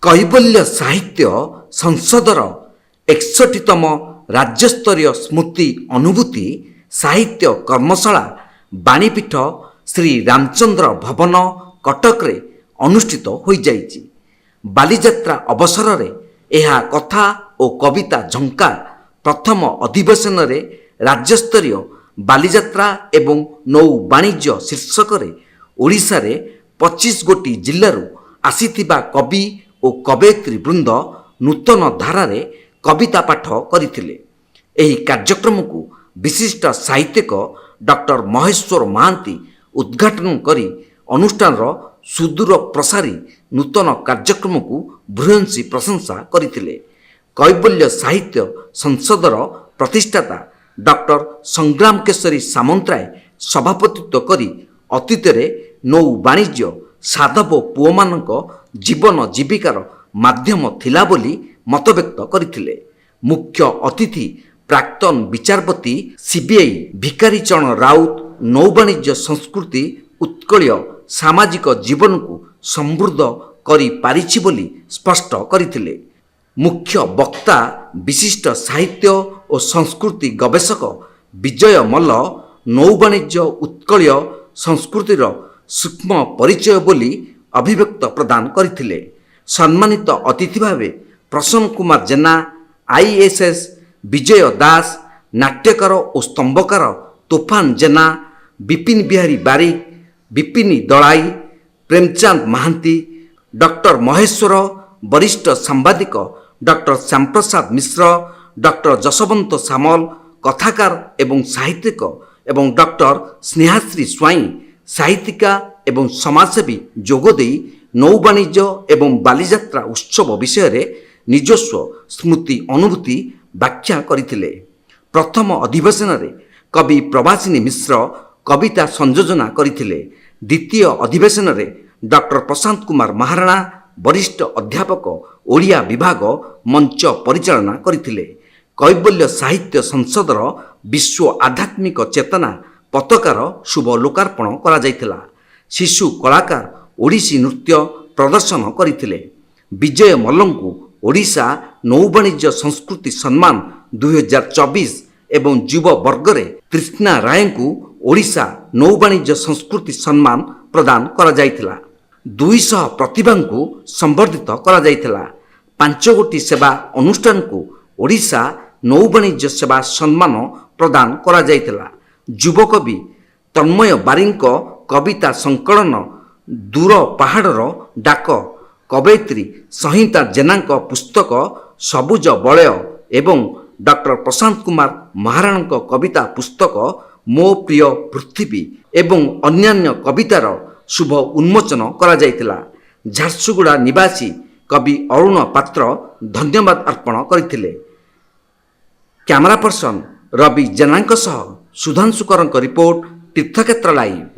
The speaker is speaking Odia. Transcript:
କୈବଲ୍ୟ ସାହିତ୍ୟ ସଂସଦର 61ତମ ରାଜ୍ୟସ୍ତରୀୟ ସ୍ମୃତି ଅନୁଭୂତି ସାହିତ୍ୟ କର୍ମଶାଳା ବାଣୀପୀଠ ଶ୍ରୀ ରାମଚନ୍ଦ୍ର ଭବନ କଟକରେ ଅନୁଷ୍ଠିତ ହୋଇଯାଇଛି। ବାଲିଯାତ୍ରା ଅବସରରେ ଏହା କଥା ଓ କବିତା ଝଙ୍କାର ପ୍ରଥମ ଅଧିବେଶନରେ ରାଜ୍ୟସ୍ତରୀୟ ବାଲିଯାତ୍ରା ଏବଂ ନୌ ବାଣିଜ୍ୟ ଶୀର୍ଷକରେ ଓଡ଼ିଶାରେ 25 ଗୋଟି ଜିଲ୍ଲାରୁ ଆସିଥିବା କବି ଓ କବୟିତ୍ରୀ ବୃନ୍ଦ ନୂତନ ଧାରାରେ କବିତା ପାଠ କରିଥିଲେ। ଏହି କାର୍ଯ୍ୟକ୍ରମକୁ ବିଶିଷ୍ଟ ସାହିତ୍ୟିକ ଡକ୍ଟର ମହେଶ୍ୱର ମହାନ୍ତି ଉଦ୍ଘାଟନ କରି ଅନୁଷ୍ଠାନର ସୁଦୂର ପ୍ରସାରୀ ନୂତନ କାର୍ଯ୍ୟକ୍ରମକୁ ଭୂୟସୀ ପ୍ରଶଂସା କରିଥିଲେ। କୈବଲ୍ୟ ସାହିତ୍ୟ ସଂସଦର ପ୍ରତିଷ୍ଠାତା ଡକ୍ଟର ସଂଗ୍ରାମ କେଶରୀ ସାମନ୍ତରାୟ ସଭାପତିତ୍ୱ କରି ଅତୀତରେ ନୌ ବାଣିଜ୍ୟ ସାଧବ ପୁଅମାନଙ୍କ ଜୀବନ ଜୀବିକାର ମାଧ୍ୟମ ଥିଲା ବୋଲି ମତବ୍ୟକ୍ତ କରିଥିଲେ। ମୁଖ୍ୟ ଅତିଥି ପ୍ରାକ୍ତନ ବିଚାରପତି ସିବିଆଇ ଭିକାରୀ ଚରଣ ରାଉତ ନୌବାଣିଜ୍ୟ ସଂସ୍କୃତି ଉତ୍କଳୀୟ ସାମାଜିକ ଜୀବନକୁ ସମୃଦ୍ଧ କରିପାରିଛି ବୋଲି ସ୍ପଷ୍ଟ କରିଥିଲେ। ମୁଖ୍ୟ ବକ୍ତା ବିଶିଷ୍ଟ ସାହିତ୍ୟ ଓ ସଂସ୍କୃତି ଗବେଷକ ବିଜୟ ମଲ୍ଲ ନୌବାଣିଜ୍ୟ ଉତ୍କଳୀୟ ସଂସ୍କୃତିର ସୂକ୍ଷ୍ମ ପରିଚୟ ବୋଲି ଅଭିବ୍ୟକ୍ତ ପ୍ରଦାନ କରିଥିଲେ। ସମ୍ମାନିତ ଅତିଥି ଭାବେ ପ୍ରସନ୍ନ କୁମାର ଜେନା, IAS ବିଜୟ ଦାସ, ନାଟ୍ୟକାର ଓ ସ୍ତମ୍ଭକାର ତୋଫାନ ଜେନା, ବିପିନ ବିହାରୀ ବାରିକ, ବିପିନ ଦଳାଇ, ପ୍ରେମଚାନ୍ଦ ମହାନ୍ତି, ଡକ୍ଟର ମହେଶ୍ୱର, ବରିଷ୍ଠ ସାମ୍ବାଦିକ ଡକ୍ଟର ଶ୍ୟାମପ୍ରସାଦ ମିଶ୍ର, ଡକ୍ଟର ଯଶବନ୍ତ ସାମଲ, କଥାକାର ଏବଂ ସାହିତ୍ୟିକ ଏବଂ ଡକ୍ଟର ସ୍ନେହାଶ୍ରୀ ସ୍ୱାଇଁ, ସାହିତ୍ୟିକା ଏବଂ ସମାଜସେବୀ ଯୋଗଦେଇ ନୌବାଣିଜ୍ୟ ଏବଂ ବାଲିଯାତ୍ରା ଉତ୍ସବ ବିଷୟରେ ନିଜସ୍ୱ ସ୍ମୃତି ଅନୁଭୂତି ବ୍ୟାଖ୍ୟା କରିଥିଲେ। ପ୍ରଥମ ଅଧିବେଶନରେ କବି ପ୍ରଭାସିନୀ ମିଶ୍ର କବିତା ସଂଯୋଜନା କରିଥିଲେ। ଦ୍ୱିତୀୟ ଅଧିବେଶନରେ ଡକ୍ଟର ପ୍ରଶାନ୍ତ କୁମାର ମହାରଣା ବରିଷ୍ଠ ଅଧ୍ୟାପକ ଓଡ଼ିଆ ବିଭାଗ ମଞ୍ଚ ପରିଚାଳନା କରିଥିଲେ। କୈବଲ୍ୟ ସାହିତ୍ୟ ସଂସଦର ବିଶ୍ୱ ଆଧ୍ୟାତ୍ମିକ ଚେତନା ପତାକାର ଶୁଭ ଲୋକାର୍ପଣ କରାଯାଇଥିଲା। ଶିଶୁ କଳାକାର ଓଡ଼ିଶୀ ନୃତ୍ୟ ପ୍ରଦର୍ଶନ କରିଥିଲେ। ବିଜୟ ମଲ୍ଲଙ୍କୁ ଓଡ଼ିଶା ନୌବାଣିଜ୍ୟ ସଂସ୍କୃତି ସମ୍ମାନ 2024 ଏବଂ ଯୁବ ବର୍ଗରେ ତୃଷ୍ଣା ରାୟଙ୍କୁ ଓଡ଼ିଶା ନୌବାଣିଜ୍ୟ ସଂସ୍କୃତି ସମ୍ମାନ ପ୍ରଦାନ କରାଯାଇଥିଲା। 200 ପ୍ରତିଭାଙ୍କୁ ସମ୍ବର୍ଦ୍ଧିତ କରାଯାଇଥିଲା। 5 ଗୋଟି ସେବା ଅନୁଷ୍ଠାନକୁ ଓଡ଼ିଶା ନୌବାଣିଜ୍ୟ ସେବା ସମ୍ମାନ ପ୍ରଦାନ କରାଯାଇଥିଲା। ଯୁବକବି ତନ୍ମୟ ବାରିଙ୍କ କବିତା ସଂକଳନ ଦୂର ପାହାଡ଼ର ଡାକ, କବୟିତ୍ରୀ ସଂହିତା ଜେନାଙ୍କ ପୁସ୍ତକ ସବୁଜ ବଳୟ ଏବଂ ଡକ୍ଟର ପ୍ରଶାନ୍ତ କୁମାର ମହାରଣାଙ୍କ କବିତା ପୁସ୍ତକ ମୋ ପ୍ରିୟ ପୃଥିବୀ ଏବଂ ଅନ୍ୟାନ୍ୟ କବିତାର ଶୁଭ ଉନ୍ମୋଚନ କରାଯାଇଥିଲା। ଝାରସୁଗୁଡ଼ା ନିବାସୀ କବି ଅରୁଣ ପାତ୍ର ଧନ୍ୟବାଦ ଅର୍ପଣ କରିଥିଲେ। କ୍ୟାମେରା ପର୍ସନ ରବି ଜେନାଙ୍କ ସହ ସୁଧାଂଶୁକରଙ୍କ ରିପୋର୍ଟ, ତୀର୍ଥକ୍ଷେତ୍ର ଲାଇଭ୍।